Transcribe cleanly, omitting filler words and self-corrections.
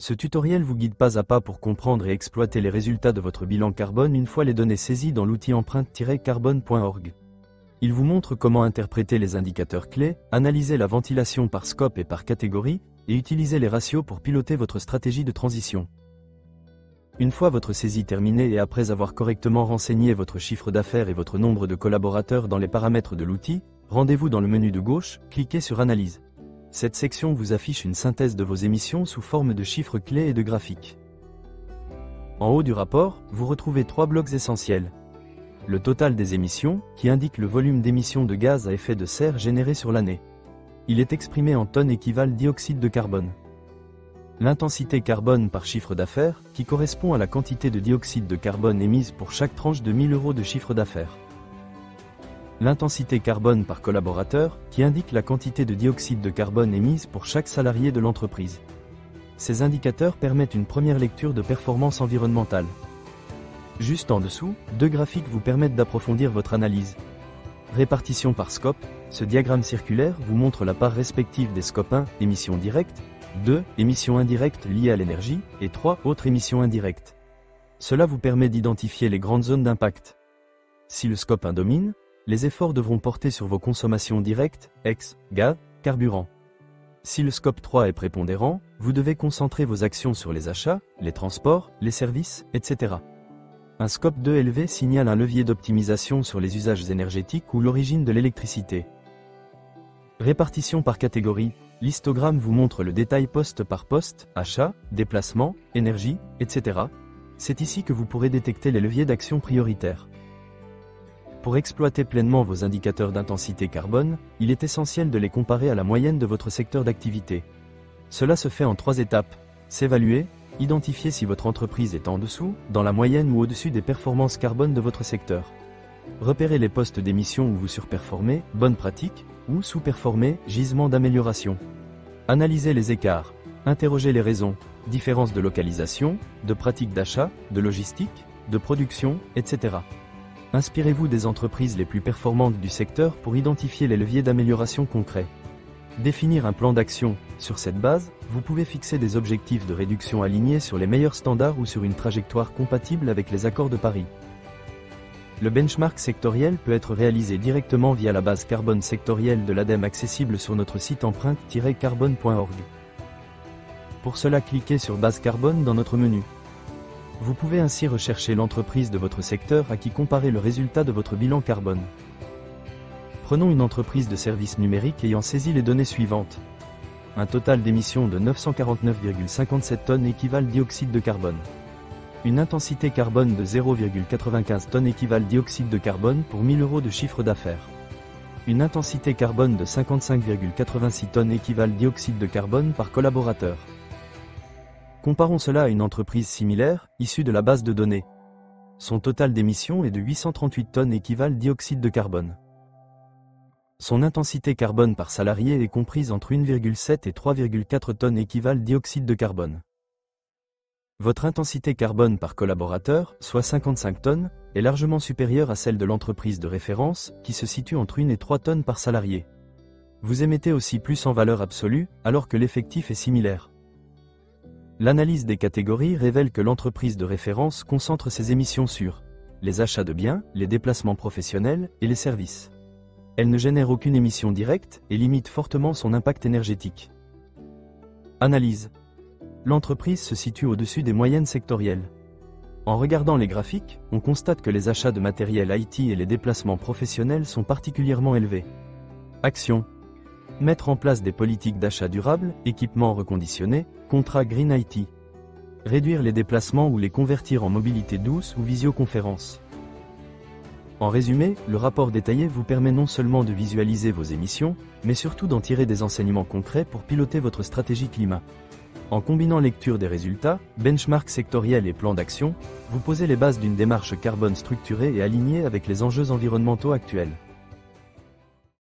Ce tutoriel vous guide pas à pas pour comprendre et exploiter les résultats de votre bilan carbone une fois les données saisies dans l'outil empreinte-carbone.org. Il vous montre comment interpréter les indicateurs clés, analyser la ventilation par scope et par catégorie, et utiliser les ratios pour piloter votre stratégie de transition. Une fois votre saisie terminée et après avoir correctement renseigné votre chiffre d'affaires et votre nombre de collaborateurs dans les paramètres de l'outil, rendez-vous dans le menu de gauche, cliquez sur Analyse. Cette section vous affiche une synthèse de vos émissions sous forme de chiffres clés et de graphiques. En haut du rapport, vous retrouvez 3 blocs essentiels. Le total des émissions, qui indique le volume d'émissions de gaz à effet de serre généré sur l'année. Il est exprimé en tonnes équivalent dioxyde de carbone. L'intensité carbone par chiffre d'affaires, qui correspond à la quantité de dioxyde de carbone émise pour chaque tranche de 1000 € de chiffre d'affaires. L'intensité carbone par collaborateur, qui indique la quantité de dioxyde de carbone émise pour chaque salarié de l'entreprise. Ces indicateurs permettent une première lecture de performance environnementale. Juste en dessous, 2 graphiques vous permettent d'approfondir votre analyse. Répartition par scope, ce diagramme circulaire vous montre la part respective des scopes 1, émissions directes, 2, émissions indirectes liées à l'énergie, et 3, autres émissions indirectes. Cela vous permet d'identifier les grandes zones d'impact. Si le scope 1 domine, les efforts devront porter sur vos consommations directes, ex, gaz, carburant. Si le scope 3 est prépondérant, vous devez concentrer vos actions sur les achats, les transports, les services, etc. Un scope 2 élevé signale un levier d'optimisation sur les usages énergétiques ou l'origine de l'électricité. Répartition par catégorie, l'histogramme vous montre le détail poste par poste, achat, déplacement, énergie, etc. C'est ici que vous pourrez détecter les leviers d'action prioritaires. Pour exploiter pleinement vos indicateurs d'intensité carbone, il est essentiel de les comparer à la moyenne de votre secteur d'activité. Cela se fait en 3 étapes. S'évaluer, identifier si votre entreprise est en dessous, dans la moyenne ou au-dessus des performances carbone de votre secteur. Repérer les postes d'émission où vous surperformez, bonne pratique, ou sous-performez, gisement d'amélioration. Analyser les écarts, interroger les raisons, différences de localisation, de pratiques d'achat, de logistique, de production, etc. Inspirez-vous des entreprises les plus performantes du secteur pour identifier les leviers d'amélioration concrets. Définir un plan d'action. Sur cette base, vous pouvez fixer des objectifs de réduction alignés sur les meilleurs standards ou sur une trajectoire compatible avec les accords de Paris. Le benchmark sectoriel peut être réalisé directement via la base carbone sectorielle de l'ADEME accessible sur notre site empreinte-carbone.org. Pour cela, cliquez sur Base carbone dans notre menu. Vous pouvez ainsi rechercher l'entreprise de votre secteur à qui comparer le résultat de votre bilan carbone. Prenons une entreprise de services numériques ayant saisi les données suivantes. Un total d'émissions de 949,57 tonnes équivalent dioxyde de carbone. Une intensité carbone de 0,95 tonnes équivalent dioxyde de carbone pour 1000 € de chiffre d'affaires. Une intensité carbone de 55,86 tonnes équivalent dioxyde de carbone par collaborateur. Comparons cela à une entreprise similaire, issue de la base de données. Son total d'émissions est de 838 tonnes équivalent dioxyde de carbone. Son intensité carbone par salarié est comprise entre 1,7 et 3,4 tonnes équivalent dioxyde de carbone. Votre intensité carbone par collaborateur, soit 55 tonnes, est largement supérieure à celle de l'entreprise de référence, qui se situe entre 1 et 3 tonnes par salarié. Vous émettez aussi plus en valeur absolue, alors que l'effectif est similaire. L'analyse des catégories révèle que l'entreprise de référence concentre ses émissions sur les achats de biens, les déplacements professionnels et les services. Elle ne génère aucune émission directe et limite fortement son impact énergétique. Analyse. L'entreprise se situe au-dessus des moyennes sectorielles. En regardant les graphiques, on constate que les achats de matériel IT et les déplacements professionnels sont particulièrement élevés. Action. Mettre en place des politiques d'achat durable, équipements reconditionnés, contrats Green IT. Réduire les déplacements ou les convertir en mobilité douce ou visioconférence. En résumé, le rapport détaillé vous permet non seulement de visualiser vos émissions, mais surtout d'en tirer des enseignements concrets pour piloter votre stratégie climat. En combinant lecture des résultats, benchmark sectoriel et plan d'action, vous posez les bases d'une démarche carbone structurée et alignée avec les enjeux environnementaux actuels.